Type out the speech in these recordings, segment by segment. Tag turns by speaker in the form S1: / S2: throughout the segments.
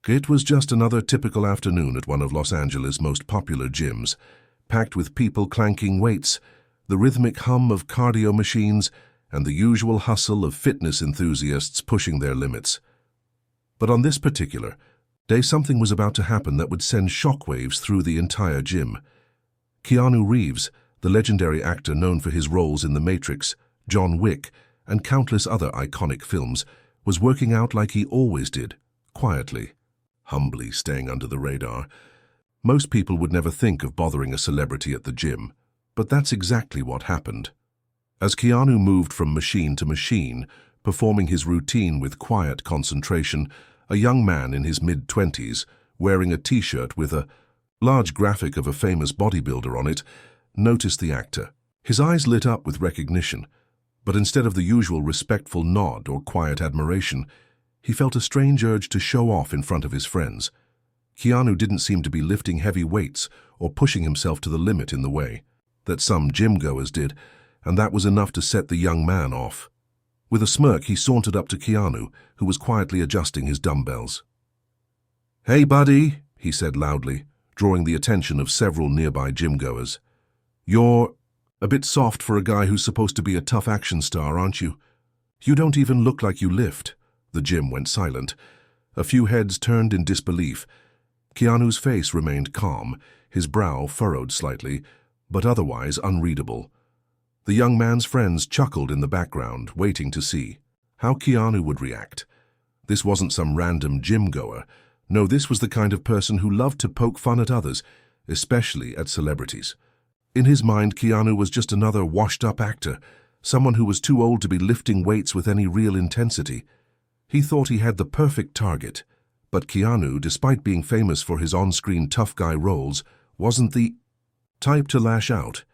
S1: It was just another typical afternoon at one of Los Angeles' most popular gyms, packed with people clanking weights, the rhythmic hum of cardio machines, and the usual hustle of fitness enthusiasts pushing their limits. But on this particular day, something was about to happen that would send shockwaves through the entire gym. Keanu Reeves, the legendary actor known for his roles in The Matrix, John Wick, and countless other iconic films, was working out like he always did, quietly, humbly staying under the radar. Most people would never think of bothering a celebrity at the gym, but that's exactly what happened. As Keanu moved from machine to machine, performing his routine with quiet concentration, a young man in his mid-20s, wearing a t-shirt with a large graphic of a famous bodybuilder on it, noticed the actor. His eyes lit up with recognition, but instead of the usual respectful nod or quiet admiration, he felt a strange urge to show off in front of his friends. Keanu didn't seem to be lifting heavy weights or pushing himself to the limit in the way that some gym-goers did, and that was enough to set the young man off. With a smirk, he sauntered up to Keanu, who was quietly adjusting his dumbbells. "Hey, buddy," he said loudly, drawing the attention of several nearby gym-goers. "You're a bit soft for a guy who's supposed to be a tough action star, aren't you? You don't even look like you lift." The gym went silent. A few heads turned in disbelief. Keanu's face remained calm, his brow furrowed slightly, but otherwise unreadable. The young man's friends chuckled in the background, waiting to see how Keanu would react. This wasn't some random gym-goer. No, this was the kind of person who loved to poke fun at others, especially at celebrities. In his mind, Keanu was just another washed-up actor, someone who was too old to be lifting weights with any real intensity. He thought he had the perfect target, but Keanu, despite being famous for his on-screen tough guy roles, wasn't the type to lash out.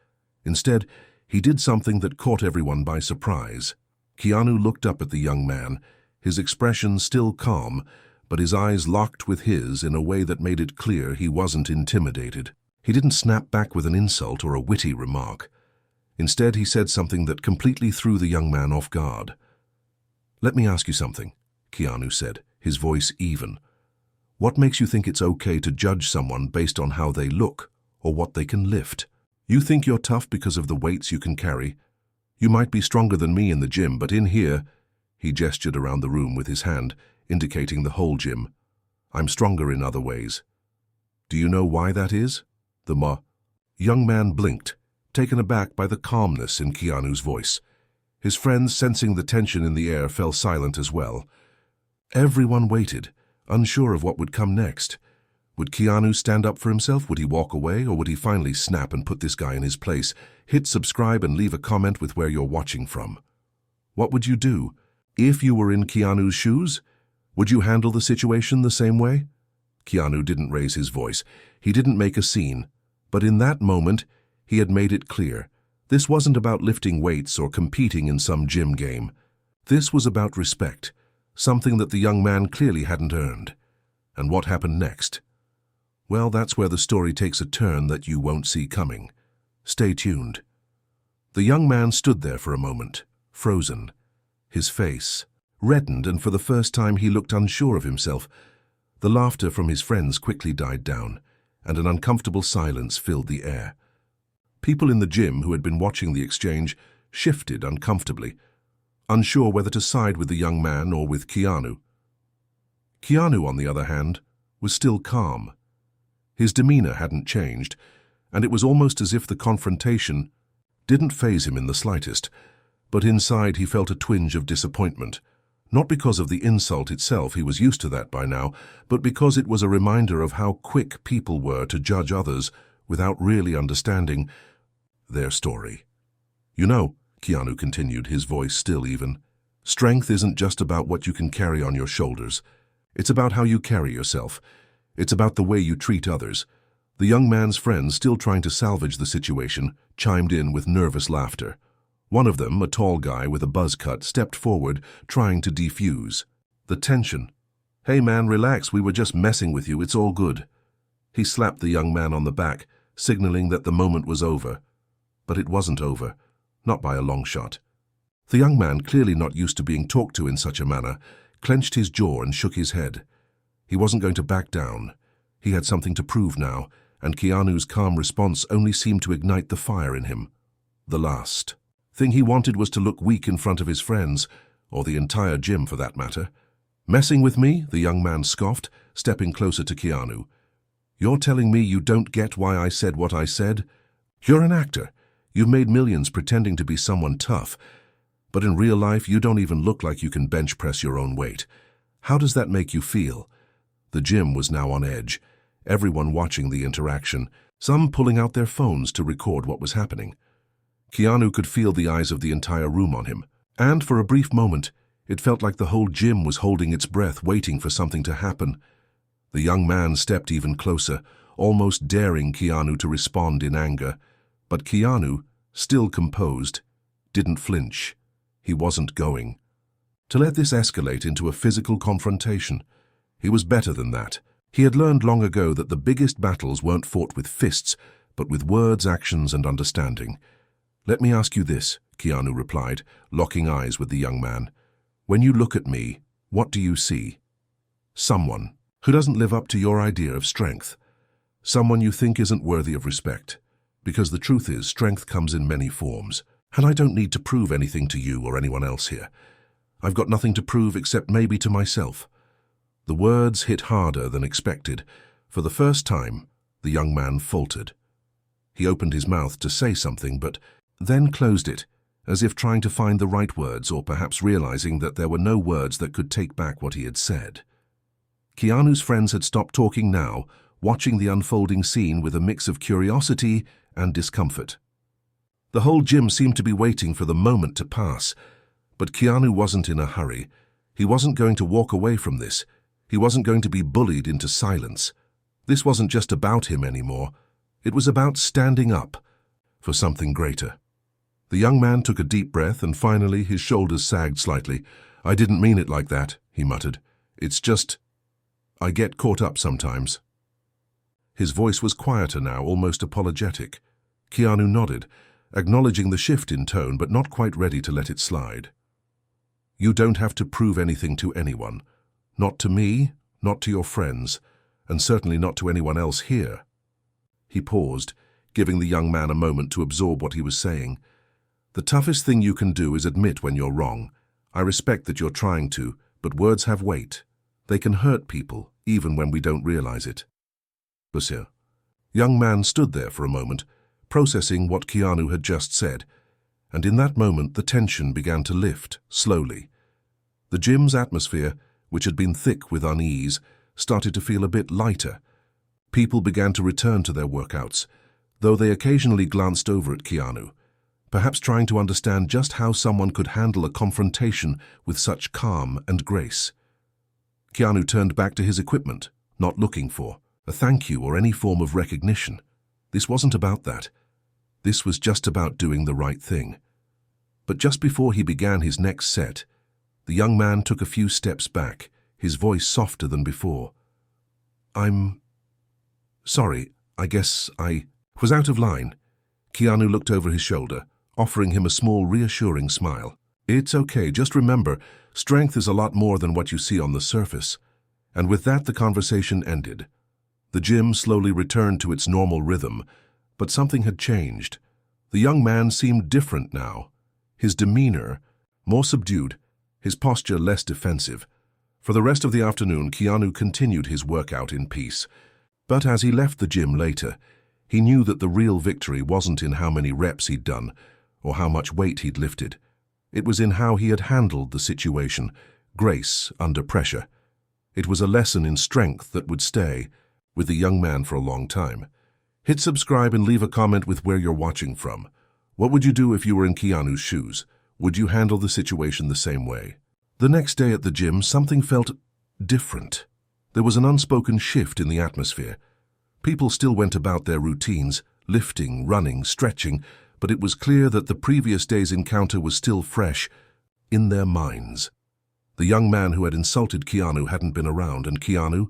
S1: Instead, he did something that caught everyone by surprise. Keanu looked up at the young man, his expression still calm, but his eyes locked with his in a way that made it clear he wasn't intimidated. He didn't snap back with an insult or a witty remark. Instead, he said something that completely threw the young man off guard. "Let me ask you something," Keanu said, his voice even. "What makes you think it's okay to judge someone based on how they look or what they can lift? You think you're tough because of the weights you can carry? You might be stronger than me in the gym, but in here," he gestured around the room with his hand, indicating the whole gym, "I'm stronger in other ways. Do you know why that is?" The young man blinked, taken aback by the calmness in Keanu's voice. His friends, sensing the tension in the air, fell silent as well. Everyone waited, unsure of what would come next. Would Keanu stand up for himself? Would he walk away? Or would he finally snap and put this guy in his place? Hit subscribe and leave a comment with where you're watching from. What would you do? If you were in Keanu's shoes, would you handle the situation the same way? Keanu didn't raise his voice. He didn't make a scene. But in that moment, he had made it clear. This wasn't about lifting weights or competing in some gym game. This was about respect, something that the young man clearly hadn't earned. And what happened next? Well, that's where the story takes a turn that you won't see coming. Stay tuned. The young man stood there for a moment, frozen. His face reddened, and for the first time he looked unsure of himself. The laughter from his friends quickly died down, and an uncomfortable silence filled the air. People in the gym who had been watching the exchange shifted uncomfortably, unsure whether to side with the young man or with Keanu. Keanu, on the other hand, was still calm. His demeanor hadn't changed, and it was almost as if the confrontation didn't faze him in the slightest, but inside he felt a twinge of disappointment. Not because of the insult itself, he was used to that by now, but because it was a reminder of how quick people were to judge others without really understanding their story. "You know," Keanu continued, his voice still even, "strength isn't just about what you can carry on your shoulders. It's about how you carry yourself. It's about the way you treat others." The young man's friends, still trying to salvage the situation, chimed in with nervous laughter. One of them, a tall guy with a buzz cut, stepped forward, trying to defuse the tension. "Hey man, relax, we were just messing with you, it's all good." He slapped the young man on the back, signaling that the moment was over. But it wasn't over, not by a long shot. The young man, clearly not used to being talked to in such a manner, clenched his jaw and shook his head. He wasn't going to back down. He had something to prove now, and Keanu's calm response only seemed to ignite the fire in him. The last thing he wanted was to look weak in front of his friends, or the entire gym for that matter. "Messing with me?" the young man scoffed, stepping closer to Keanu. "You're telling me you don't get why I said what I said? You're an actor. You've made millions pretending to be someone tough, but in real life you don't even look like you can bench press your own weight. How does that make you feel?" The gym was now on edge, everyone watching the interaction, some pulling out their phones to record what was happening. Keanu could feel the eyes of the entire room on him, and for a brief moment, it felt like the whole gym was holding its breath, waiting for something to happen. The young man stepped even closer, almost daring Keanu to respond in anger. But Keanu, still composed, didn't flinch. He wasn't going to let this escalate into a physical confrontation. He was better than that. He had learned long ago that the biggest battles weren't fought with fists, but with words, actions, and understanding. "Let me ask you this," Keanu replied, locking eyes with the young man. "When you look at me, what do you see? Someone who doesn't live up to your idea of strength. Someone you think isn't worthy of respect. Because the truth is, strength comes in many forms, and I don't need to prove anything to you or anyone else here. I've got nothing to prove except maybe to myself." The words hit harder than expected. For the first time, the young man faltered. He opened his mouth to say something, but then closed it, as if trying to find the right words, or perhaps realizing that there were no words that could take back what he had said. Keanu's friends had stopped talking now, watching the unfolding scene with a mix of curiosity and discomfort. The whole gym seemed to be waiting for the moment to pass, but Keanu wasn't in a hurry. He wasn't going to walk away from this. He wasn't going to be bullied into silence. This wasn't just about him anymore. It was about standing up for something greater. The young man took a deep breath, and finally his shoulders sagged slightly. "I didn't mean it like that," he muttered. "It's just, I get caught up sometimes." His voice was quieter now, almost apologetic. Keanu nodded, acknowledging the shift in tone, but not quite ready to let it slide. "You don't have to prove anything to anyone. Not to me, not to your friends, and certainly not to anyone else here." He paused, giving the young man a moment to absorb what he was saying. "The toughest thing you can do is admit when you're wrong. I respect that you're trying to, but words have weight. They can hurt people, even when we don't realize it." The young man stood there for a moment, processing what Keanu had just said, and in that moment the tension began to lift, slowly. The gym's atmosphere, which had been thick with unease, started to feel a bit lighter. People began to return to their workouts, though they occasionally glanced over at Keanu, perhaps trying to understand just how someone could handle a confrontation with such calm and grace. Keanu turned back to his equipment, not looking for a thank you or any form of recognition. This wasn't about that. This was just about doing the right thing. But just before he began his next set, the young man took a few steps back, his voice softer than before. "I'm sorry, I guess I was out of line." Keanu looked over his shoulder, offering him a small, reassuring smile. "It's okay, just remember, strength is a lot more than what you see on the surface." And with that, the conversation ended. The gym slowly returned to its normal rhythm, but something had changed. The young man seemed different now. His demeanor more subdued, his posture less defensive. For the rest of the afternoon, Keanu continued his workout in peace. But as he left the gym later, he knew that the real victory wasn't in how many reps he'd done or how much weight he'd lifted. It was in how he had handled the situation, grace under pressure. It was a lesson in strength that would stay with the young man for a long time. Hit subscribe and leave a comment with where you're watching from. What would you do if you were in Keanu's shoes? Would you handle the situation the same way? The next day at the gym, something felt different. There was an unspoken shift in the atmosphere. People still went about their routines, lifting, running, stretching, but it was clear that the previous day's encounter was still fresh in their minds. The young man who had insulted Keanu hadn't been around, and Keanu,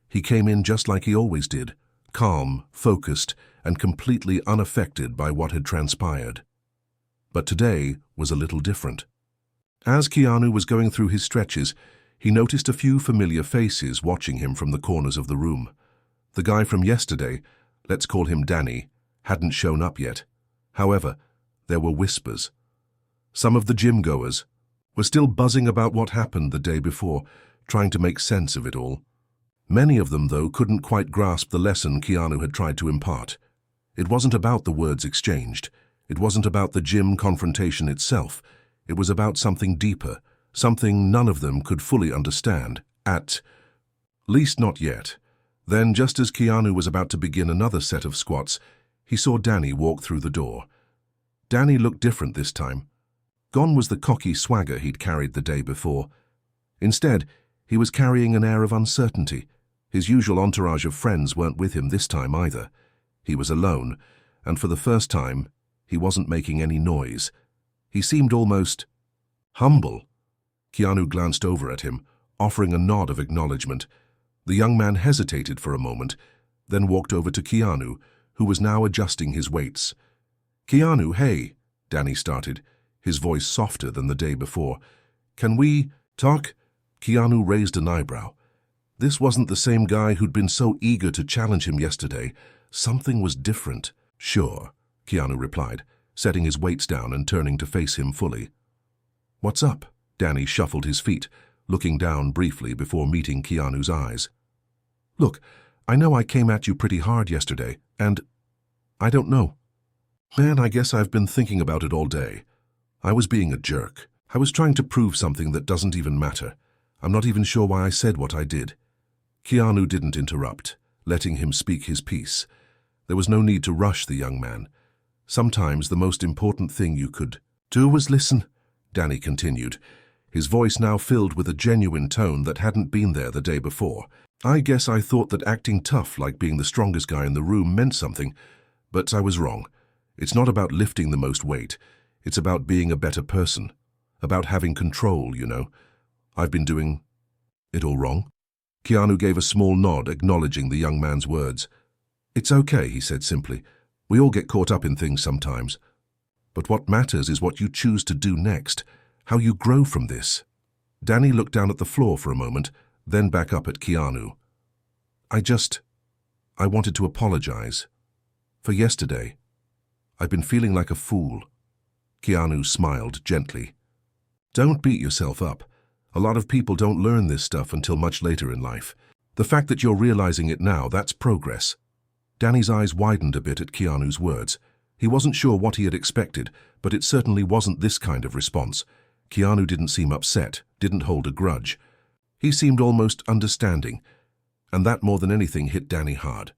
S1: he came in just like he always did, calm, focused, and completely unaffected by what had transpired. But today was a little different. As Keanu was going through his stretches, he noticed a few familiar faces watching him from the corners of the room. The guy from yesterday, let's call him Danny, hadn't shown up yet. However, there were whispers. Some of the gym-goers were still buzzing about what happened the day before, trying to make sense of it all. Many of them, though, couldn't quite grasp the lesson Keanu had tried to impart. It wasn't about the words exchanged. It wasn't about the gym confrontation itself. It was about something deeper, something none of them could fully understand, at least not yet. Then, just as Keanu was about to begin another set of squats, he saw Danny walk through the door. Danny looked different this time. Gone was the cocky swagger he'd carried the day before. Instead, he was carrying an air of uncertainty. His usual entourage of friends weren't with him this time either. He was alone, and for the first time, he wasn't making any noise. He seemed almost humble. Keanu glanced over at him, offering a nod of acknowledgement. The young man hesitated for a moment, then walked over to Keanu, who was now adjusting his weights. "Keanu, hey," Danny started, his voice softer than the day before. "Can we talk?" Keanu raised an eyebrow. This wasn't the same guy who'd been so eager to challenge him yesterday. Something was different. "Sure," Keanu replied, setting his weights down and turning to face him fully. "What's up?" Danny shuffled his feet, looking down briefly before meeting Keanu's eyes. "Look, I know I came at you pretty hard yesterday, and I don't know. Man, I guess I've been thinking about it all day. I was being a jerk. I was trying to prove something that doesn't even matter. I'm not even sure why I said what I did." Keanu didn't interrupt, letting him speak his piece. There was no need to rush the young man. Sometimes the most important thing you could do was listen, Danny continued, his voice now filled with a genuine tone that hadn't been there the day before. "I guess I thought that acting tough like being the strongest guy in the room meant something, but I was wrong. It's not about lifting the most weight. It's about being a better person, about having control, you know. I've been doing it all wrong." Keanu gave a small nod, acknowledging the young man's words. "It's okay," he said simply. "We all get caught up in things sometimes. But what matters is what you choose to do next, how you grow from this." Danny looked down at the floor for a moment, then back up at Keanu. I wanted to apologize. For yesterday. I've been feeling like a fool." Keanu smiled gently. "Don't beat yourself up. A lot of people don't learn this stuff until much later in life. The fact that you're realizing it now, that's progress." Danny's eyes widened a bit at Keanu's words. He wasn't sure what he had expected, but it certainly wasn't this kind of response. Keanu didn't seem upset, didn't hold a grudge. He seemed almost understanding, and that more than anything hit Danny hard.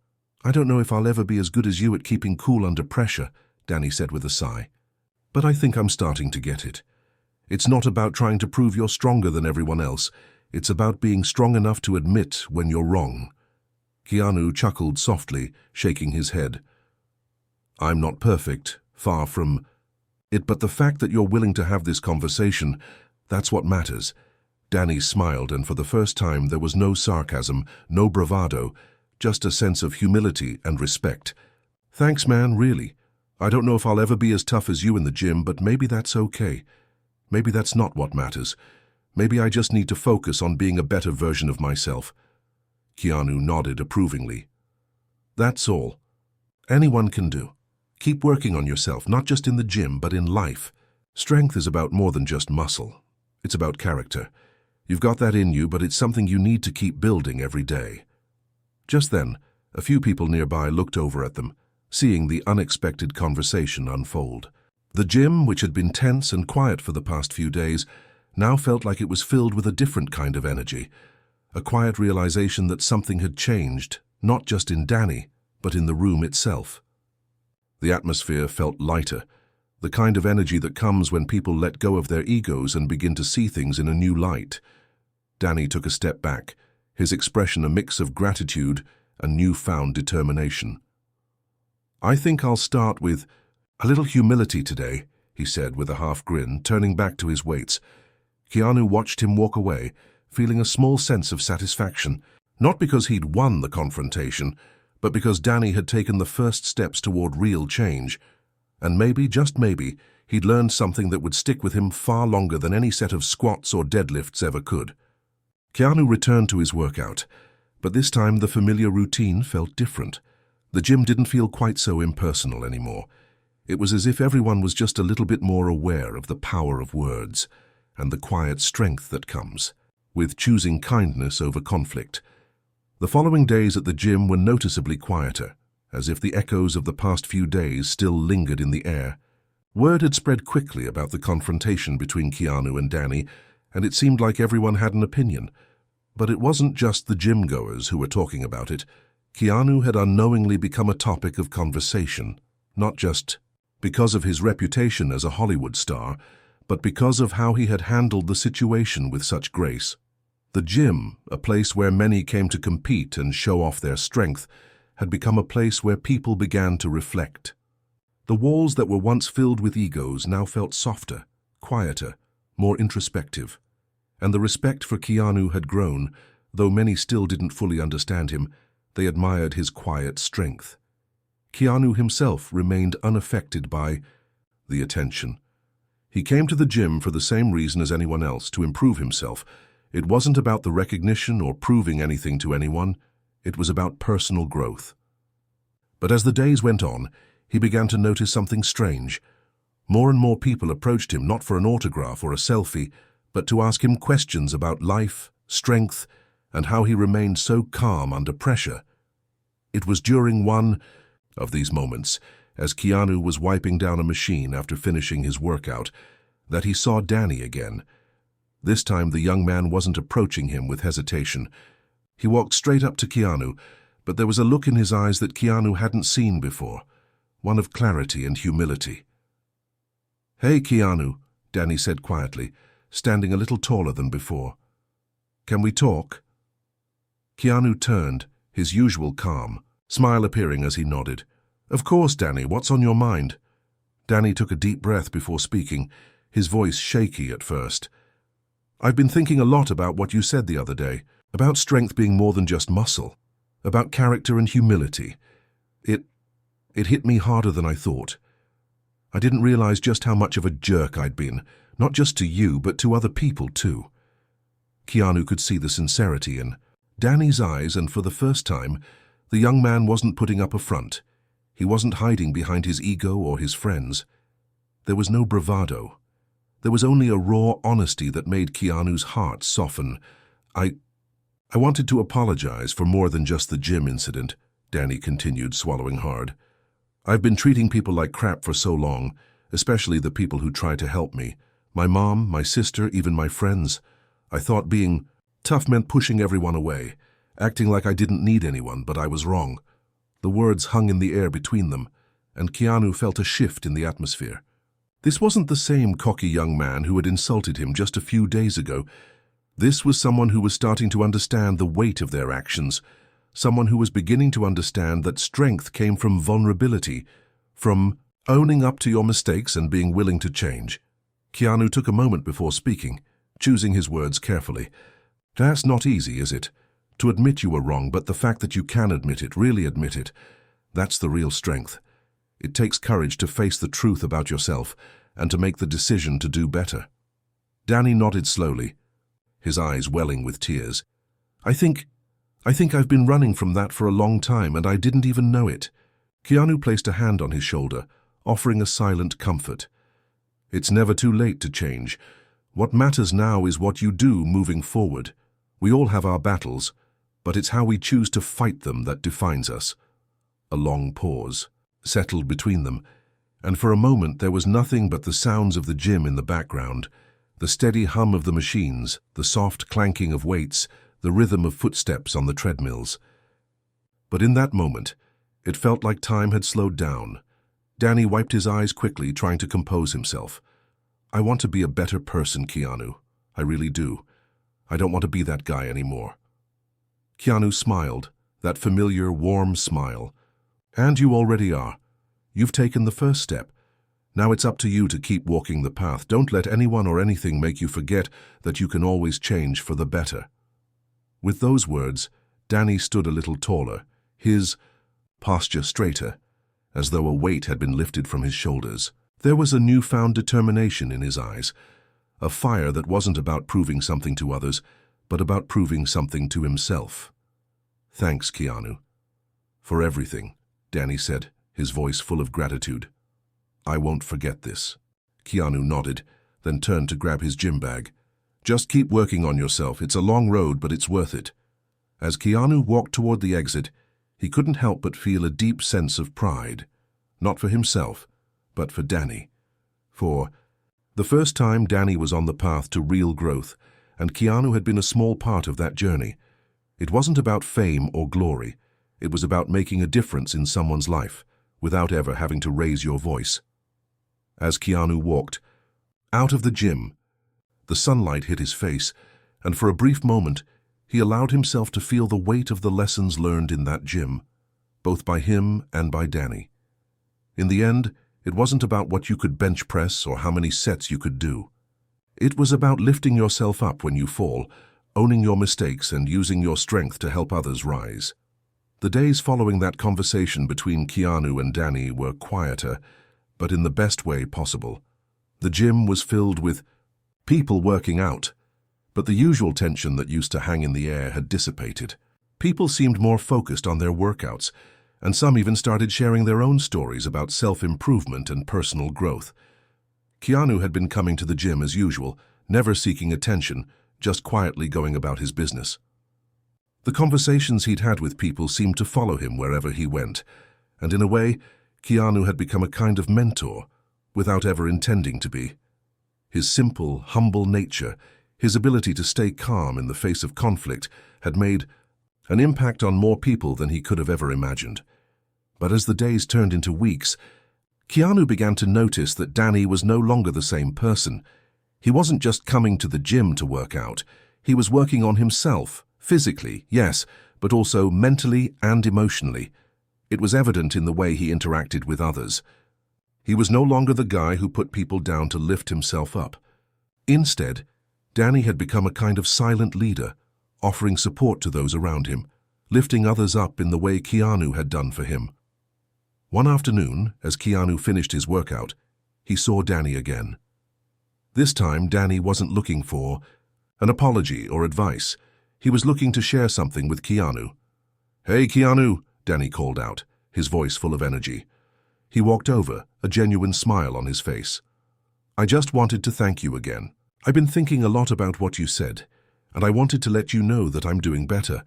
S1: "I don't know if I'll ever be as good as you at keeping cool under pressure," Danny said with a sigh. "But I think I'm starting to get it. It's not about trying to prove you're stronger than everyone else. It's about being strong enough to admit when you're wrong." Keanu chuckled softly, shaking his head. "I'm not perfect, far from it, but the fact that you're willing to have this conversation, that's what matters." Danny smiled, and for the first time there was no sarcasm, no bravado, just a sense of humility and respect. "Thanks, man, really. I don't know if I'll ever be as tough as you in the gym, but maybe that's okay. Maybe that's not what matters. Maybe I just need to focus on being a better version of myself." Keanu nodded approvingly. "That's all. Anyone can do. Keep working on yourself, not just in the gym, but in life. Strength is about more than just muscle. It's about character. You've got that in you, but it's something you need to keep building every day." Just then, a few people nearby looked over at them, seeing the unexpected conversation unfold. The gym, which had been tense and quiet for the past few days, now felt like it was filled with a different kind of energy, a quiet realization that something had changed, not just in Danny, but in the room itself. The atmosphere felt lighter, the kind of energy that comes when people let go of their egos and begin to see things in a new light. Danny took a step back, his expression a mix of gratitude and newfound determination. "I think I'll start with a little humility today," he said with a half grin, turning back to his weights. Keanu watched him walk away, feeling a small sense of satisfaction, not because he'd won the confrontation, but because Danny had taken the first steps toward real change. And maybe, just maybe, he'd learned something that would stick with him far longer than any set of squats or deadlifts ever could. Keanu returned to his workout, but this time the familiar routine felt different. The gym didn't feel quite so impersonal anymore. It was as if everyone was just a little bit more aware of the power of words and the quiet strength that comes with choosing kindness over conflict. The following days at the gym were noticeably quieter, as if the echoes of the past few days still lingered in the air. Word had spread quickly about the confrontation between Keanu and Danny, and it seemed like everyone had an opinion. But it wasn't just the gym-goers who were talking about it. Keanu had unknowingly become a topic of conversation, not just because of his reputation as a Hollywood star, but because of how he had handled the situation with such grace. The gym, a place where many came to compete and show off their strength, had become a place where people began to reflect. The walls that were once filled with egos now felt softer, quieter, more introspective. And the respect for Keanu had grown, though many still didn't fully understand him. They admired his quiet strength. Keanu himself remained unaffected by the attention. He came to the gym for the same reason as anyone else, to improve himself. It wasn't about the recognition or proving anything to anyone. It was about personal growth. But as the days went on, he began to notice something strange. More and more people approached him not for an autograph or a selfie, but to ask him questions about life, strength, and how he remained so calm under pressure. It was during one of these moments, as Keanu was wiping down a machine after finishing his workout, that he saw Danny again. This time the young man wasn't approaching him with hesitation. He walked straight up to Keanu, but there was a look in his eyes that Keanu hadn't seen before, one of clarity and humility. "Hey, Keanu," Danny said quietly, standing a little taller than before. "Can we talk?" Keanu turned, his usual calm, smile appearing as he nodded. "Of course, Danny, what's on your mind?" Danny took a deep breath before speaking, his voice shaky at first. "I've been thinking a lot about what you said the other day, about strength being more than just muscle, about character and humility. It hit me harder than I thought. I didn't realize just how much of a jerk I'd been, not just to you, but to other people too." Keanu could see the sincerity in Danny's eyes, and for the first time, the young man wasn't putting up a front. He wasn't hiding behind his ego or his friends. There was no bravado. There was only a raw honesty that made Keanu's heart soften. I wanted to apologize for more than just the gym incident," Danny continued, swallowing hard. "I've been treating people like crap for so long, especially the people who try to help me. My mom, my sister, even my friends. I thought being tough meant pushing everyone away, acting like I didn't need anyone, but I was wrong." The words hung in the air between them, and Keanu felt a shift in the atmosphere. This wasn't the same cocky young man who had insulted him just a few days ago. This was someone who was starting to understand the weight of their actions, someone who was beginning to understand that strength came from vulnerability, from owning up to your mistakes and being willing to change. Keanu took a moment before speaking, choosing his words carefully. "That's not easy, is it? To admit you were wrong, but the fact that you can admit it, really admit it, that's the real strength. It takes courage to face the truth about yourself and to make the decision to do better." Danny nodded slowly, his eyes welling with tears. I think I've been running from that for a long time, and I didn't even know it." Keanu placed a hand on his shoulder, offering a silent comfort. "It's never too late to change. What matters now is what you do moving forward. We all have our battles, but it's how we choose to fight them that defines us." A long pause settled between them, and for a moment there was nothing but the sounds of the gym in the background, the steady hum of the machines, the soft clanking of weights, the rhythm of footsteps on the treadmills. But in that moment, it felt like time had slowed down. Danny wiped his eyes quickly, trying to compose himself. "I want to be a better person, Keanu. I really do. I don't want to be that guy anymore." Keanu smiled, that familiar, warm smile. "And you already are. You've taken the first step. Now it's up to you to keep walking the path. Don't let anyone or anything make you forget that you can always change for the better." With those words, Danny stood a little taller, his posture straighter, as though a weight had been lifted from his shoulders. There was a newfound determination in his eyes, a fire that wasn't about proving something to others, but about proving something to himself. "Thanks, Keanu." "For everything," Danny said, his voice full of gratitude. "I won't forget this." Keanu nodded, then turned to grab his gym bag. "Just keep working on yourself. It's a long road, but it's worth it." As Keanu walked toward the exit, he couldn't help but feel a deep sense of pride. Not for himself, but for Danny. For the first time, Danny was on the path to real growth, and Keanu had been a small part of that journey. It wasn't about fame or glory. It was about making a difference in someone's life, without ever having to raise your voice. As Keanu walked out of the gym, the sunlight hit his face, and for a brief moment, he allowed himself to feel the weight of the lessons learned in that gym, both by him and by Danny. In the end, it wasn't about what you could bench press or how many sets you could do. It was about lifting yourself up when you fall, owning your mistakes, and using your strength to help others rise. The days following that conversation between Keanu and Danny were quieter, but in the best way possible. The gym was filled with people working out, but the usual tension that used to hang in the air had dissipated. People seemed more focused on their workouts, and some even started sharing their own stories about self-improvement and personal growth. Keanu had been coming to the gym as usual, never seeking attention, just quietly going about his business. The conversations he'd had with people seemed to follow him wherever he went, and in a way, Keanu had become a kind of mentor, without ever intending to be. His simple, humble nature, his ability to stay calm in the face of conflict, had made an impact on more people than he could have ever imagined. But as the days turned into weeks, Keanu began to notice that Danny was no longer the same person. He wasn't just coming to the gym to work out. He was working on himself, physically, yes, but also mentally and emotionally. It was evident in the way he interacted with others. He was no longer the guy who put people down to lift himself up. Instead, Danny had become a kind of silent leader, offering support to those around him, lifting others up in the way Keanu had done for him. One afternoon, as Keanu finished his workout, he saw Danny again. This time, Danny wasn't looking for an apology or advice. He was looking to share something with Keanu. "Hey, Keanu," Danny called out, his voice full of energy. He walked over, a genuine smile on his face. "I just wanted to thank you again. I've been thinking a lot about what you said, and I wanted to let you know that I'm doing better.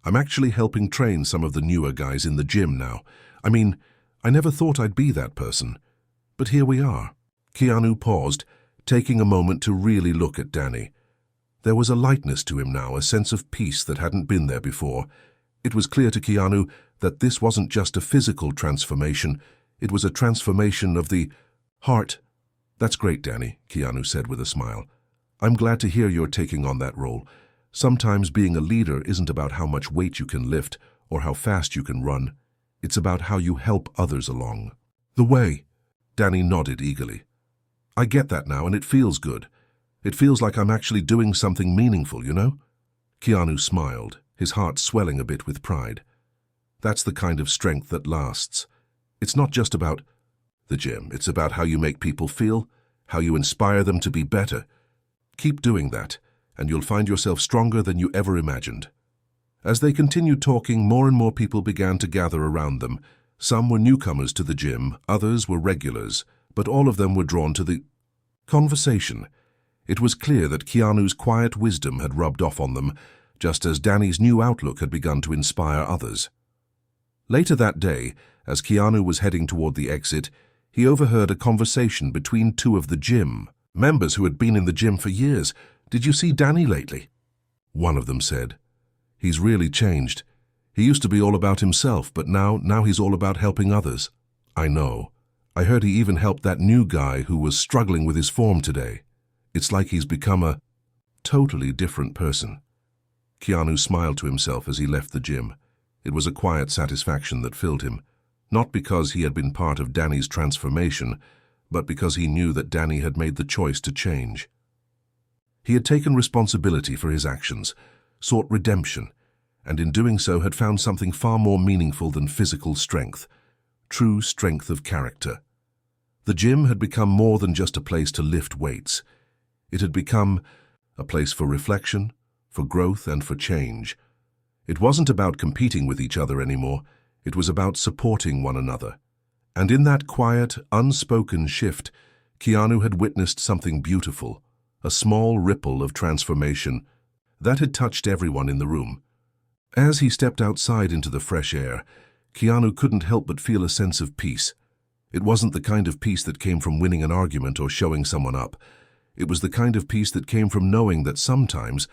S1: I'm actually helping train some of the newer guys in the gym now. I mean, I never thought I'd be that person. But here we are." Keanu paused, taking a moment to really look at Danny. There was a lightness to him now, a sense of peace that hadn't been there before. It was clear to Keanu that this wasn't just a physical transformation, it was a transformation of the heart. "That's great, Danny," Keanu said with a smile. "I'm glad to hear you're taking on that role. Sometimes being a leader isn't about how much weight you can lift or how fast you can run. It's about how you help others along the way." Danny nodded eagerly. "I get that now, and it feels good. It feels like I'm actually doing something meaningful, you know?" Keanu smiled, his heart swelling a bit with pride. That's the kind of strength that lasts. It's not just about the gym. It's about how you make people feel, how you inspire them to be better. Keep doing that, and you'll find yourself stronger than you ever imagined. As they continued talking, more and more people began to gather around them. Some were newcomers to the gym, others were regulars, but all of them were drawn to the conversation. It was clear that Keanu's quiet wisdom had rubbed off on them, just as Danny's new outlook had begun to inspire others. Later that day, as Keanu was heading toward the exit, he overheard a conversation between two of the gym members who had been in the gym for years. "Did you see Danny lately?" One of them said. "He's really changed. He used to be all about himself, but now he's all about helping others." "I know. I heard he even helped that new guy who was struggling with his form today. It's like he's become a totally different person." Keanu smiled to himself as he left the gym. It was a quiet satisfaction that filled him, not because he had been part of Danny's transformation, but because he knew that Danny had made the choice to change. He had taken responsibility for his actions, sought redemption, and in doing so had found something far more meaningful than physical strength, true strength of character. The gym had become more than just a place to lift weights. It had become a place for reflection, for growth and for change. It wasn't about competing with each other anymore, it was about supporting one another. And in that quiet, unspoken shift, Keanu had witnessed something beautiful, a small ripple of transformation that had touched everyone in the room. As he stepped outside into the fresh air, Keanu couldn't help but feel a sense of peace. It wasn't the kind of peace that came from winning an argument or showing someone up. It was the kind of peace that came from knowing that sometimes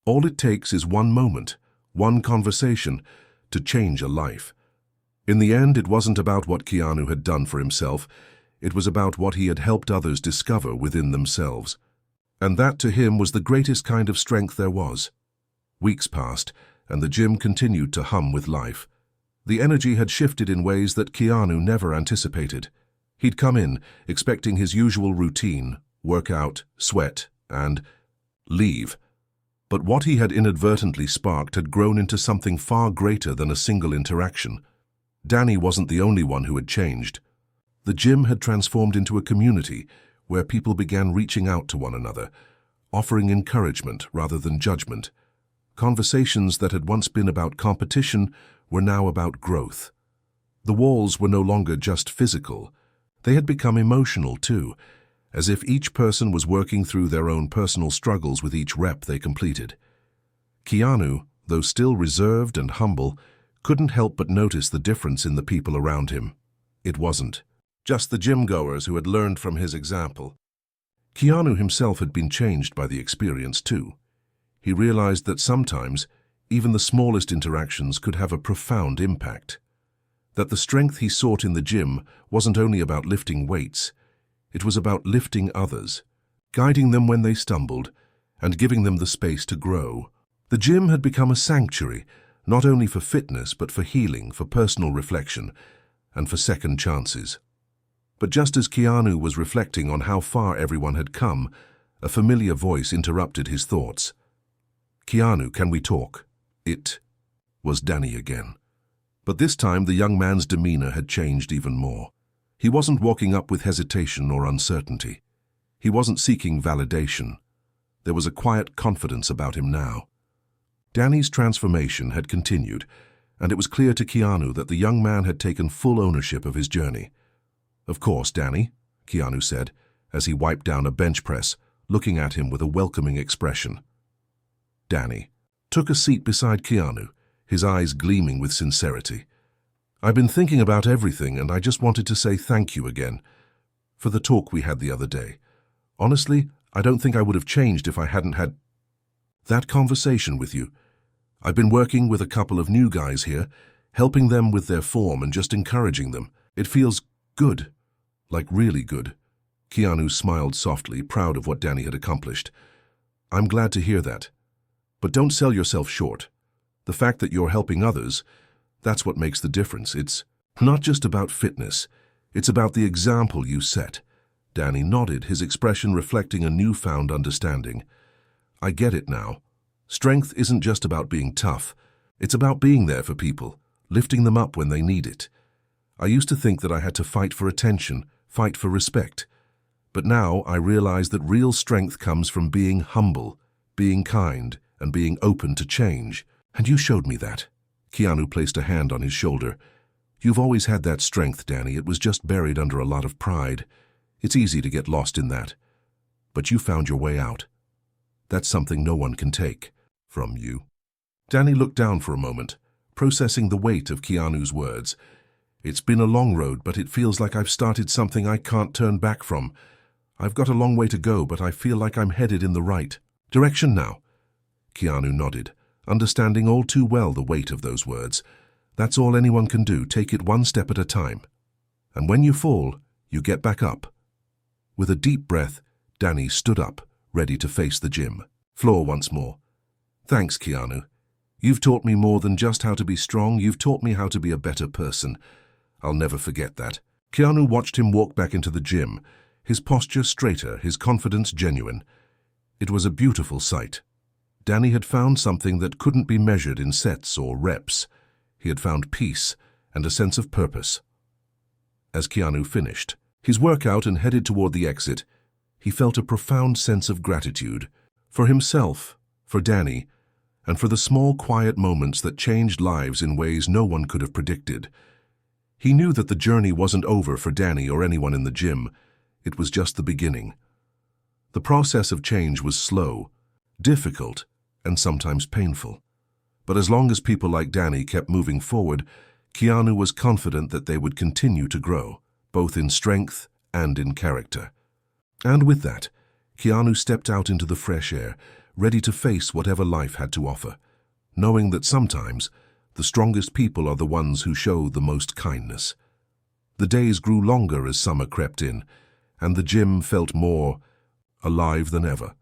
S1: all it takes is one moment, one conversation, to change a life. In the end, it wasn't about what Keanu had done for himself. It was about what he had helped others discover within themselves. And that to him was the greatest kind of strength there was. Weeks passed, and the gym continued to hum with life. The energy had shifted in ways that Keanu never anticipated. He'd come in, expecting his usual routine, work out, sweat, and leave. But what he had inadvertently sparked had grown into something far greater than a single interaction. Danny wasn't the only one who had changed. The gym had transformed into a community where people began reaching out to one another, offering encouragement rather than judgment. Conversations that had once been about competition were now about growth. The walls were no longer just physical. They had become emotional too, as if each person was working through their own personal struggles with each rep they completed. Keanu, though still reserved and humble, couldn't help but notice the difference in the people around him. It wasn't just the gym-goers who had learned from his example. Keanu himself had been changed by the experience too. He realized that sometimes even the smallest interactions could have a profound impact. That the strength he sought in the gym wasn't only about lifting weights, it was about lifting others, guiding them when they stumbled, and giving them the space to grow. The gym had become a sanctuary, not only for fitness but for healing, for personal reflection, and for second chances. But just as Keanu was reflecting on how far everyone had come, a familiar voice interrupted his thoughts. "Keanu, can we talk?" It was Danny again. But this time the young man's demeanor had changed even more. He wasn't walking up with hesitation or uncertainty. He wasn't seeking validation. There was a quiet confidence about him now. Danny's transformation had continued, and it was clear to Keanu that the young man had taken full ownership of his journey. "Of course, Danny," Keanu said, as he wiped down a bench press, looking at him with a welcoming expression. Danny took a seat beside Keanu, his eyes gleaming with sincerity. "I've been thinking about everything, and I just wanted to say thank you again for the talk we had the other day. Honestly, I don't think I would have changed if I hadn't had that conversation with you. I've been working with a couple of new guys here, helping them with their form and just encouraging them. It feels good, like really good." Keanu smiled softly, proud of what Danny had accomplished. "I'm glad to hear that. But don't sell yourself short. The fact that you're helping others, that's what makes the difference. It's not just about fitness. It's about the example you set." Danny nodded, his expression reflecting a newfound understanding. "I get it now. Strength isn't just about being tough. It's about being there for people, lifting them up when they need it. I used to think that I had to fight for attention, fight for respect. But now I realize that real strength comes from being humble, being kind, and being open to change. And you showed me that." Keanu placed a hand on his shoulder. "You've always had that strength, Danny. It was just buried under a lot of pride. It's easy to get lost in that. But you found your way out. That's something no one can take from you." Danny looked down for a moment, processing the weight of Keanu's words. "It's been a long road, but it feels like I've started something I can't turn back from. I've got a long way to go, but I feel like I'm headed in the right direction now." Keanu nodded, understanding all too well the weight of those words. "That's all anyone can do, take it one step at a time. And when you fall, you get back up." With a deep breath, Danny stood up, ready to face the gym floor once more. "Thanks, Keanu. You've taught me more than just how to be strong. You've taught me how to be a better person. I'll never forget that." Keanu watched him walk back into the gym, his posture straighter, his confidence genuine. It was a beautiful sight. Danny had found something that couldn't be measured in sets or reps. He had found peace and a sense of purpose. As Keanu finished his workout and headed toward the exit, he felt a profound sense of gratitude for himself, for Danny, and for the small, quiet moments that changed lives in ways no one could have predicted. He knew that the journey wasn't over for Danny or anyone in the gym. It was just the beginning. The process of change was slow, difficult, and sometimes painful. But as long as people like Danny kept moving forward, Keanu was confident that they would continue to grow, both in strength and in character. And with that, Keanu stepped out into the fresh air, ready to face whatever life had to offer, knowing that sometimes the strongest people are the ones who show the most kindness. The days grew longer as summer crept in, and the gym felt more alive than ever.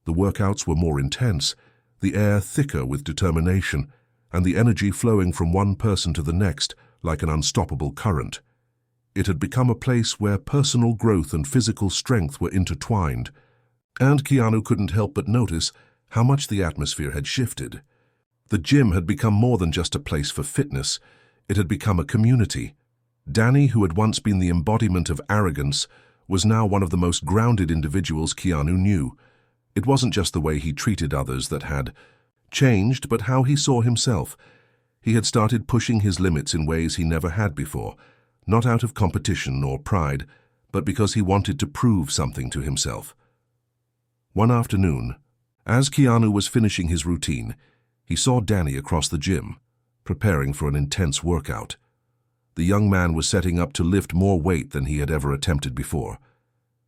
S1: The workouts were more intense, the air thicker with determination, and the energy flowing from one person to the next like an unstoppable current. It had become a place where personal growth and physical strength were intertwined, and Keanu couldn't help but notice how much the atmosphere had shifted. The gym had become more than just a place for fitness. It had become a community. Danny, who had once been the embodiment of arrogance, was now one of the most grounded individuals Keanu knew. It wasn't just the way he treated others that had changed, but how he saw himself. He had started pushing his limits in ways he never had before, not out of competition or pride, but because he wanted to prove something to himself. One afternoon, as Keanu was finishing his routine, he saw Danny across the gym, preparing for an intense workout. The young man was setting up to lift more weight than he had ever attempted before.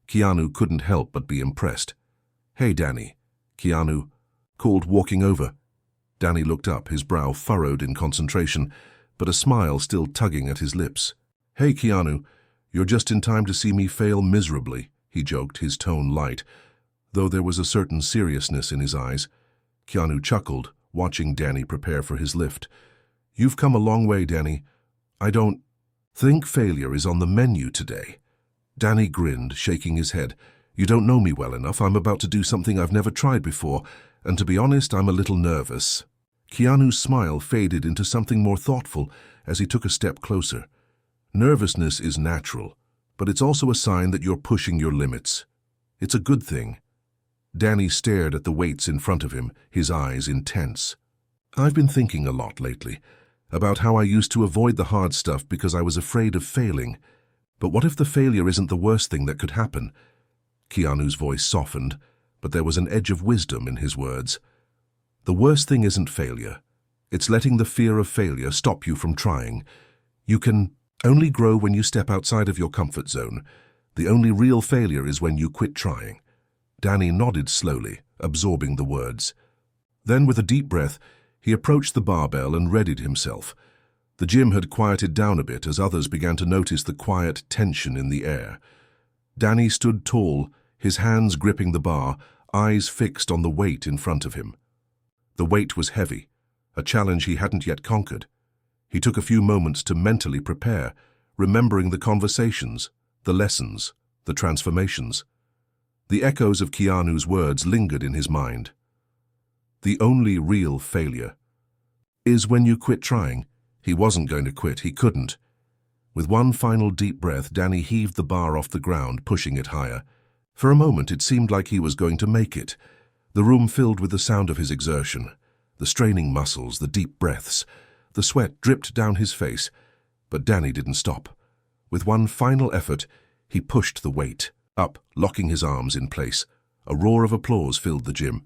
S1: Keanu couldn't help but be impressed. "Hey, Danny," Keanu called, walking over. Danny looked up, his brow furrowed in concentration, but a smile still tugging at his lips. "Hey, Keanu, you're just in time to see me fail miserably," he joked, his tone light, though there was a certain seriousness in his eyes. Keanu chuckled, watching Danny prepare for his lift. "You've come a long way, Danny. I don't think failure is on the menu today." Danny grinned, shaking his head. "You don't know me well enough. I'm about to do something I've never tried before, and to be honest, I'm a little nervous." Keanu's smile faded into something more thoughtful as he took a step closer. "Nervousness is natural, but it's also a sign that you're pushing your limits. It's a good thing." Danny stared at the weights in front of him, his eyes intense. "I've been thinking a lot lately about how I used to avoid the hard stuff because I was afraid of failing. But what if the failure isn't the worst thing that could happen?" Keanu's voice softened, but there was an edge of wisdom in his words. "The worst thing isn't failure. It's letting the fear of failure stop you from trying. You can only grow when you step outside of your comfort zone. The only real failure is when you quit trying." Danny nodded slowly, absorbing the words. Then, with a deep breath, he approached the barbell and readied himself. The gym had quieted down a bit as others began to notice the quiet tension in the air. Danny stood tall, his hands gripping the bar, eyes fixed on the weight in front of him. The weight was heavy, a challenge he hadn't yet conquered. He took a few moments to mentally prepare, remembering the conversations, the lessons, the transformations. The echoes of Keanu's words lingered in his mind. The only real failure is when you quit trying. He wasn't going to quit, he couldn't. With one final deep breath, Danny heaved the bar off the ground, pushing it higher. For a moment, it seemed like he was going to make it. The room filled with the sound of his exertion, the straining muscles, the deep breaths. The sweat dripped down his face, but Danny didn't stop. With one final effort, he pushed the weight up, locking his arms in place. A roar of applause filled the gym.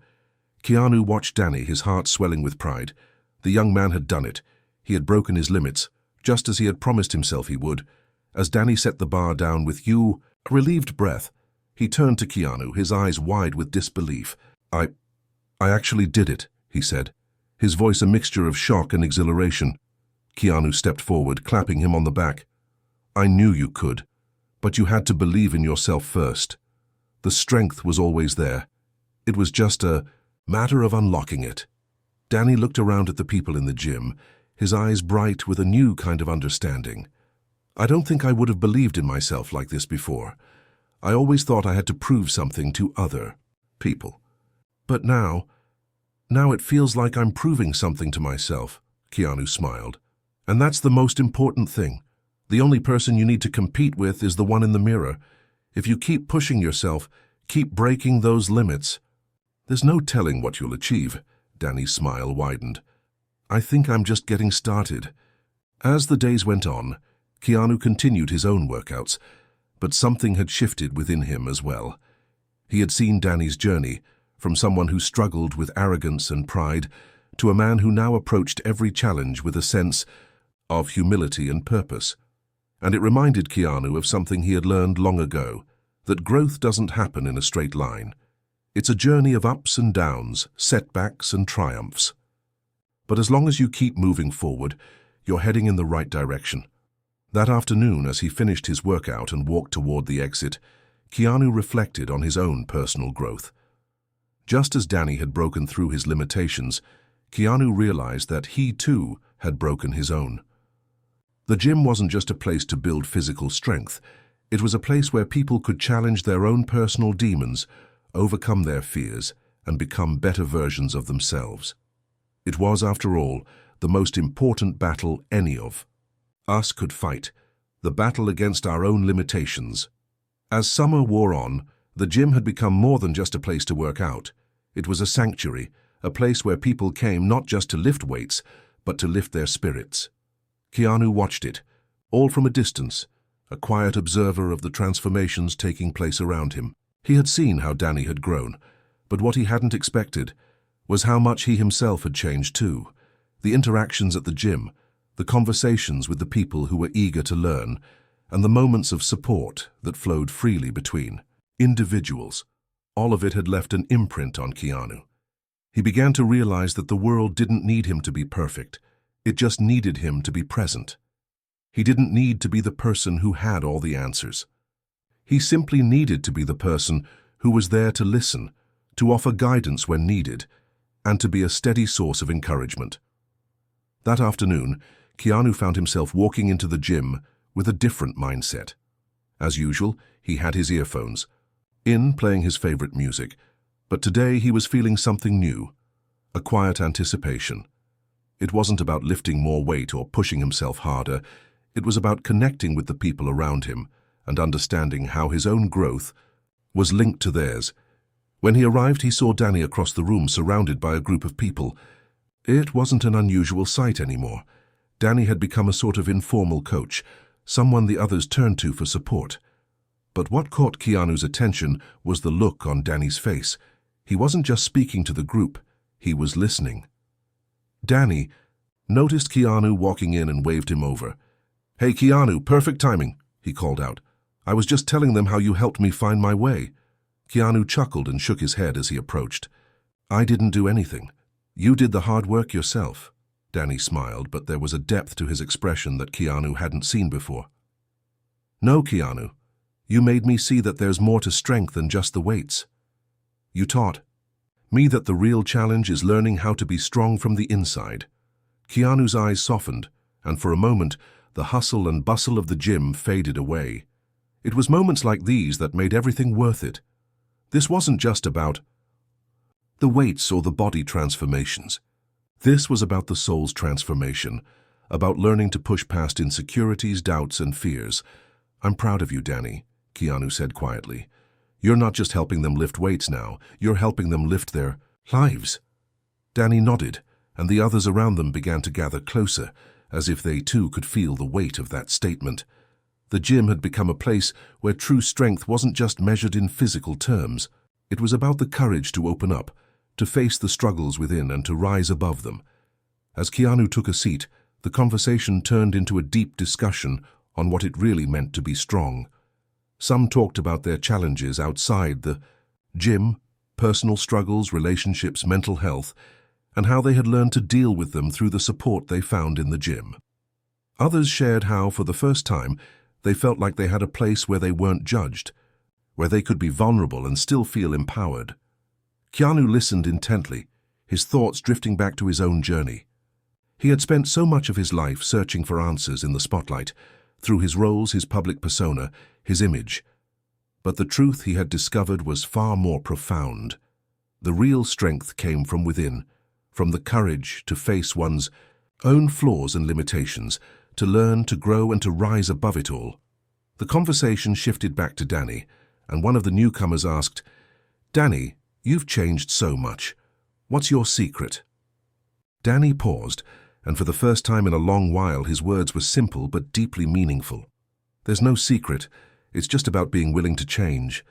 S1: Keanu watched Danny, his heart swelling with pride. The young man had done it. He had broken his limits, just as he had promised himself he would. As Danny set the bar down with a relieved breath, he turned to Keanu, his eyes wide with disbelief. I actually did it," he said, his voice a mixture of shock and exhilaration. Keanu stepped forward, clapping him on the back. "I knew you could, but you had to believe in yourself first. The strength was always there. It was just a matter of unlocking it." Danny looked around at the people in the gym, his eyes bright with a new kind of understanding. "I don't think I would have believed in myself like this before. I always thought I had to prove something to other people. But now it feels like I'm proving something to myself," Keanu smiled. "And that's the most important thing. The only person you need to compete with is the one in the mirror. If you keep pushing yourself, keep breaking those limits, there's no telling what you'll achieve." Danny's smile widened. "I think I'm just getting started." As the days went on, Keanu continued his own workouts, but something had shifted within him as well. He had seen Danny's journey, from someone who struggled with arrogance and pride, to a man who now approached every challenge with a sense of humility and purpose. And it reminded Keanu of something he had learned long ago, that growth doesn't happen in a straight line. It's a journey of ups and downs, setbacks and triumphs. But as long as you keep moving forward, you're heading in the right direction. That afternoon, as he finished his workout and walked toward the exit, Keanu reflected on his own personal growth. Just as Danny had broken through his limitations, Keanu realized that he too had broken his own. The gym wasn't just a place to build physical strength. It was a place where people could challenge their own personal demons, overcome their fears, and become better versions of themselves. It was, after all, the most important battle any of us could fight, the battle against our own limitations. As summer wore on, the gym had become more than just a place to work out. It was a sanctuary, a place where people came not just to lift weights, but to lift their spirits. Keanu watched it, all from a distance, a quiet observer of the transformations taking place around him. He had seen how Danny had grown, but what he hadn't expected was how much he himself had changed too. The interactions at the gym, the conversations with the people who were eager to learn, and the moments of support that flowed freely between individuals. All of it had left an imprint on Keanu. He began to realize that the world didn't need him to be perfect. It just needed him to be present. He didn't need to be the person who had all the answers. He simply needed to be the person who was there to listen, to offer guidance when needed, and to be a steady source of encouragement. That afternoon, Keanu found himself walking into the gym with a different mindset. As usual, he had his earphones in, playing his favorite music, but today he was feeling something new, a quiet anticipation. It wasn't about lifting more weight or pushing himself harder. It was about connecting with the people around him and understanding how his own growth was linked to theirs. When he arrived, he saw Danny across the room surrounded by a group of people. It wasn't an unusual sight anymore. Danny had become a sort of informal coach, someone the others turned to for support. But what caught Keanu's attention was the look on Danny's face. He wasn't just speaking to the group, he was listening. Danny noticed Keanu walking in and waved him over. "Hey Keanu, perfect timing," he called out. "I was just telling them how you helped me find my way." Keanu chuckled and shook his head as he approached. "I didn't do anything. You did the hard work yourself." Danny smiled, but there was a depth to his expression that Keanu hadn't seen before. "No, Keanu. You made me see that there's more to strength than just the weights. You taught me that the real challenge is learning how to be strong from the inside." Keanu's eyes softened, and for a moment, the hustle and bustle of the gym faded away. It was moments like these that made everything worth it. This wasn't just about the weights or the body transformations. This was about the soul's transformation, about learning to push past insecurities, doubts, and fears. "I'm proud of you, Danny," Keanu said quietly. "You're not just helping them lift weights now, you're helping them lift their lives." Danny nodded, and the others around them began to gather closer, as if they too could feel the weight of that statement. The gym had become a place where true strength wasn't just measured in physical terms. It was about the courage to open up, to face the struggles within and to rise above them. As Keanu took a seat, the conversation turned into a deep discussion on what it really meant to be strong. Some talked about their challenges outside the gym, personal struggles, relationships, mental health, and how they had learned to deal with them through the support they found in the gym. Others shared how, for the first time, they felt like they had a place where they weren't judged, where they could be vulnerable and still feel empowered. Keanu listened intently, his thoughts drifting back to his own journey. He had spent so much of his life searching for answers in the spotlight, through his roles, his public persona, his image. But the truth he had discovered was far more profound. The real strength came from within, from the courage to face one's own flaws and limitations, to learn, to grow, and to rise above it all. The conversation shifted back to Danny, and one of the newcomers asked, "Danny, you've changed so much. What's your secret?" Danny paused, and for the first time in a long while his words were simple but deeply meaningful. There's no secret. It's just about being willing to change.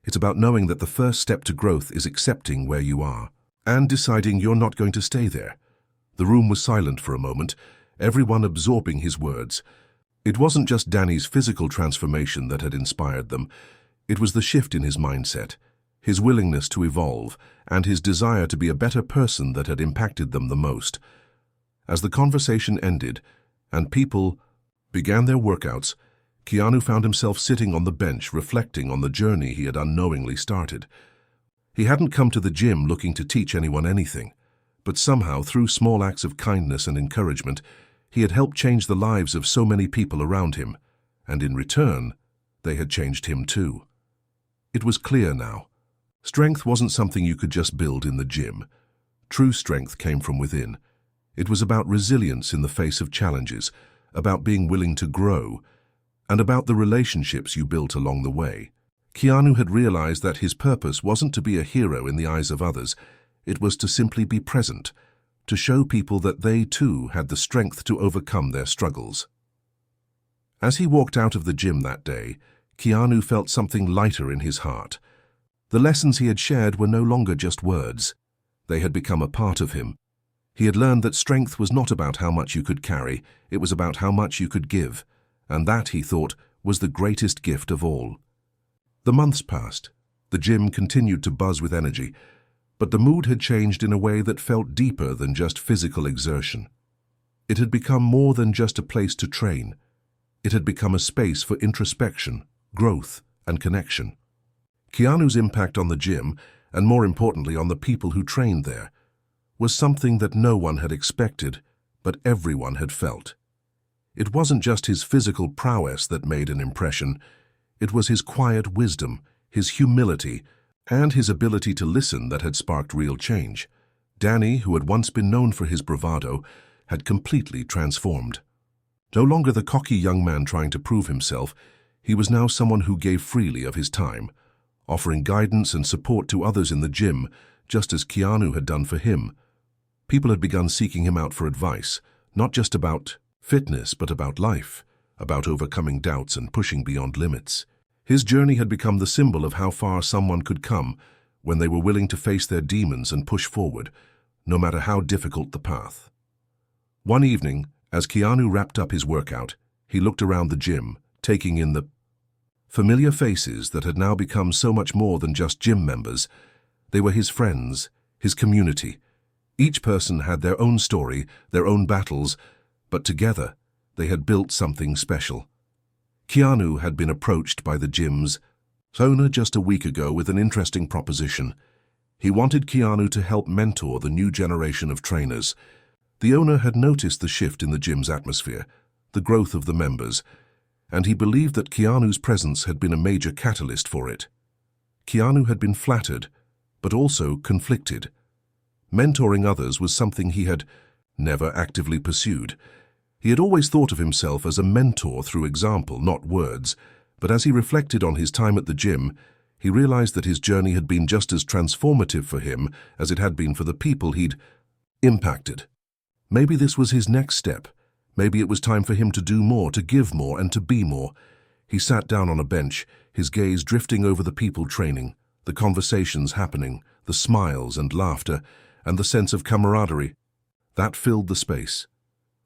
S1: It's about knowing that the first step to growth is accepting where you are and deciding you're not going to stay there. The room was silent for a moment, everyone absorbing his words. It wasn't just Danny's physical transformation that had inspired them. It was the shift in his mindset, his willingness to evolve, and his desire to be a better person that had impacted them the most. As the conversation ended and people began their workouts, Keanu found himself sitting on the bench reflecting on the journey he had unknowingly started. He hadn't come to the gym looking to teach anyone anything, but somehow, through small acts of kindness and encouragement, he had helped change the lives of so many people around him, and in return, they had changed him too. It was clear now. Strength wasn't something you could just build in the gym. True strength came from within. It was about resilience in the face of challenges, about being willing to grow, and about the relationships you built along the way. Keanu had realized that his purpose wasn't to be a hero in the eyes of others. It was to simply be present, to show people that they too had the strength to overcome their struggles. As he walked out of the gym that day, Keanu felt something lighter in his heart. The lessons he had shared were no longer just words. They had become a part of him. He had learned that strength was not about how much you could carry, it was about how much you could give. And that, he thought, was the greatest gift of all. The months passed. The gym continued to buzz with energy, but the mood had changed in a way that felt deeper than just physical exertion. It had become more than just a place to train. It had become a space for introspection, growth, and connection. Keanu's impact on the gym, and more importantly on the people who trained there, was something that no one had expected, but everyone had felt. It wasn't just his physical prowess that made an impression. It was his quiet wisdom, his humility, and his ability to listen that had sparked real change. Danny, who had once been known for his bravado, had completely transformed. No longer the cocky young man trying to prove himself, he was now someone who gave freely of his time, offering guidance and support to others in the gym, just as Keanu had done for him. People had begun seeking him out for advice, not just about fitness, but about life, about overcoming doubts and pushing beyond limits. His journey had become the symbol of how far someone could come when they were willing to face their demons and push forward, no matter how difficult the path. One evening, as Keanu wrapped up his workout, he looked around the gym, taking in the familiar faces that had now become so much more than just gym members. They were his friends, his community. Each person had their own story, their own battles, but together they had built something special. Keanu had been approached by the gym's owner just a week ago with an interesting proposition. He wanted Keanu to help mentor the new generation of trainers. The owner had noticed the shift in the gym's atmosphere, the growth of the members, and he believed that Keanu's presence had been a major catalyst for it. Keanu had been flattered, but also conflicted. Mentoring others was something he had never actively pursued. He had always thought of himself as a mentor through example, not words, but as he reflected on his time at the gym, he realized that his journey had been just as transformative for him as it had been for the people he'd impacted. Maybe this was his next step. Maybe it was time for him to do more, to give more, and to be more. He sat down on a bench, his gaze drifting over the people training, the conversations happening, the smiles and laughter, and the sense of camaraderie. That filled the space.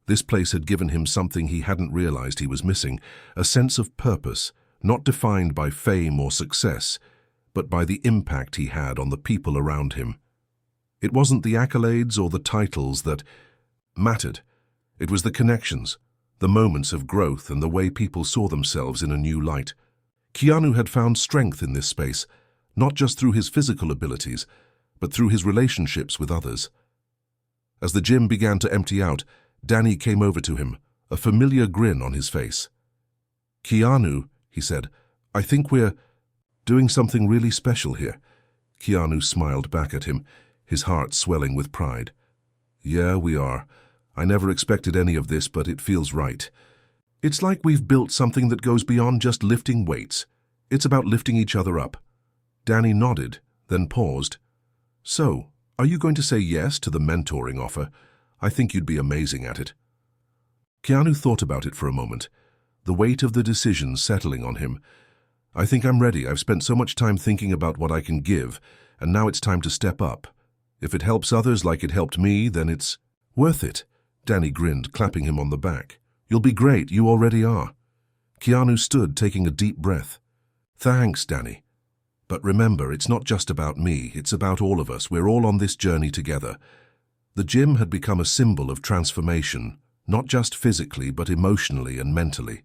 S1: This place had given him something he hadn't realized he was missing, a sense of purpose, not defined by fame or success, but by the impact he had on the people around him. It wasn't the accolades or the titles that mattered. It was the connections, the moments of growth, and the way people saw themselves in a new light. Keanu had found strength in this space, not just through his physical abilities, but through his relationships with others. As the gym began to empty out, Danny came over to him, a familiar grin on his face. "Keanu," he said, "I think we're doing something really special here." Keanu smiled back at him, his heart swelling with pride. "Yeah, we are. I never expected any of this, but it feels right. It's like we've built something that goes beyond just lifting weights. It's about lifting each other up." Danny nodded, then paused. "So, are you going to say yes to the mentoring offer? I think you'd be amazing at it." Keanu thought about it for a moment, the weight of the decision settling on him. "I think I'm ready. I've spent so much time thinking about what I can give, and now it's time to step up. If it helps others like it helped me, then it's worth it." Danny grinned, clapping him on the back. "You'll be great. You already are." Keanu stood, taking a deep breath. "Thanks, Danny. But remember, it's not just about me. It's about all of us. We're all on this journey together." The gym had become a symbol of transformation, not just physically, but emotionally and mentally.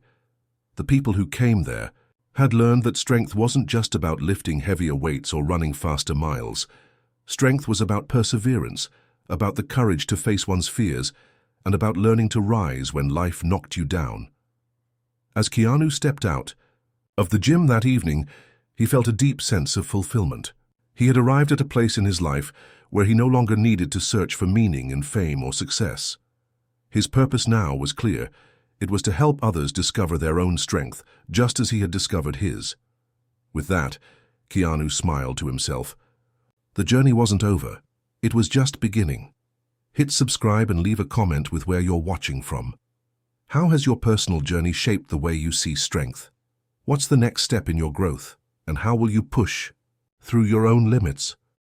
S1: The people who came there had learned that strength wasn't just about lifting heavier weights or running faster miles. Strength was about perseverance, about the courage to face one's fears, and about learning to rise when life knocked you down. As Keanu stepped out of the gym that evening, he felt a deep sense of fulfillment. He had arrived at a place in his life where he no longer needed to search for meaning in fame or success. His purpose now was clear. It was to help others discover their own strength, just as he had discovered his. With that, Keanu smiled to himself. The journey wasn't over. It was just beginning. Hit subscribe and leave a comment with where you're watching from. How has your personal journey shaped the way you see strength? What's the next step in your growth? And how will you push through your own limits?